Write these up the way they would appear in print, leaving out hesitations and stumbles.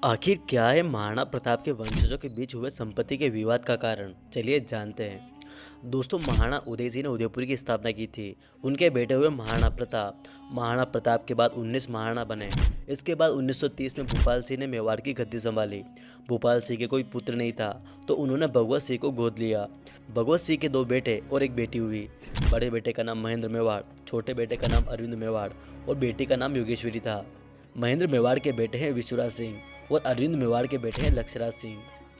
आखिर क्या है महाराणा प्रताप के वंशजों के बीच हुए संपत्ति के विवाद का कारण? चलिए जानते हैं। दोस्तों, महाराणा उदय सिंह ने उदयपुर की स्थापना की थी। उनके बेटे हुए महाराणा प्रताप। महाराणा प्रताप के बाद 19 महाराणा बने। इसके बाद 1930 में भूपाल सिंह ने मेवाड़ की गद्दी संभाली। भूपाल सिंह के कोई पुत्र नहीं था, तो उन्होंने भगवत सिंह को गोद लिया। भगवत सिंह के 2 बेटे और एक बेटी हुई। बड़े बेटे का नाम महेंद्र मेवाड़, छोटे बेटे का नाम अरविंद मेवाड़ और बेटी का नाम योगेश्वरी था। महेंद्र मेवाड़ के बेटे हैं विश्वराज सिंह और अरविंद मेवाड़ के बेटे हैं लक्ष्यराज सिंह।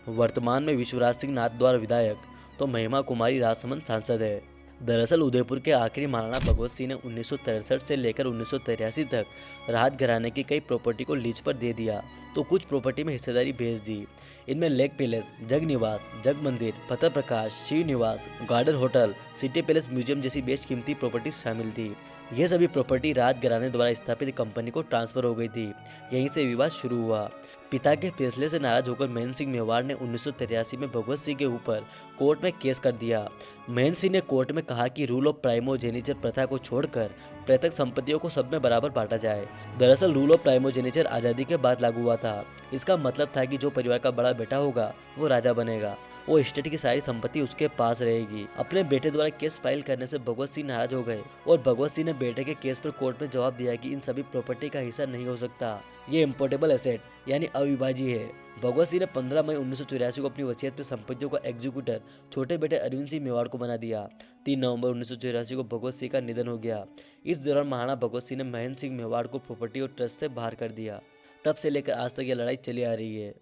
वर्तमान में विश्वराज सिंह नाथद्वारा विधायक तो महिमा कुमारी राजसमंद सांसद है। दरअसल उदयपुर के आखिरी महाराणा भगवत सिंह ने 1963 से लेकर 1983 तक राजघराने की कई प्रॉपर्टी को लीज पर दे दिया, तो कुछ प्रॉपर्टी में हिस्सेदारी भेज दी। इनमें लेक पैलेस, जग निवास, जग मंदिर, फतेह प्रकाश, शिव निवास, garden hotel, city palace museum जैसी बेशकीमती प्रॉपर्टी शामिल थी। यह सभी प्रॉपर्टी राजघराने द्वारा स्थापित कंपनी को ट्रांसफर हो गई थी। यहीं से विवाद शुरू हुआ। पिता के फैसले से नाराज होकर महेंद्र सिंह मेवाड़ ने 1983 में भगवत सिंह के ऊपर कोर्ट में केस कर दिया। महेंद्र सिंह ने कोर्ट में कहा कि रूल ऑफ प्राइमोजेनिचर प्रथा को छोड़कर पैतृक संपत्तियों को सब में बराबर बांटा जाए। दरअसल रूल ऑफ प्राइमोजेनिचर आज़ादी के बाद लागू हुआ था। इसका मतलब था कि जो परिवार का बड़ा बेटा होगा वो राजा बनेगा। वो स्टेट की सारी संपत्ति उसके पास रहेगी। अपने बेटे द्वारा केस फाइल करने से भगवत सिंह नाराज हो गए और भगवत सिंह ने बेटे के केस पर कोर्ट में जवाब दिया कि इन सभी प्रॉपर्टी का हिस्सा नहीं हो सकता। ये इम्पोर्टेबल एसेट यानी अविभाज्य है। भगवत सिंह ने 15 मई 1984 को अपनी वसीयत में संपत्तियों का एग्जीक्यूटर छोटे बेटे अरविंद सिंह मेवाड़ को बना दिया। 3 नवंबर 1984 को भगवत सिंह का निधन हो गया। इस दौरान महाराणा भगवत सिंह ने महेंद्र सिंह मेवाड़ को प्रॉपर्टी और ट्रस्ट से बाहर कर दिया। तब से लेकर आज तक यह लड़ाई चली आ रही है।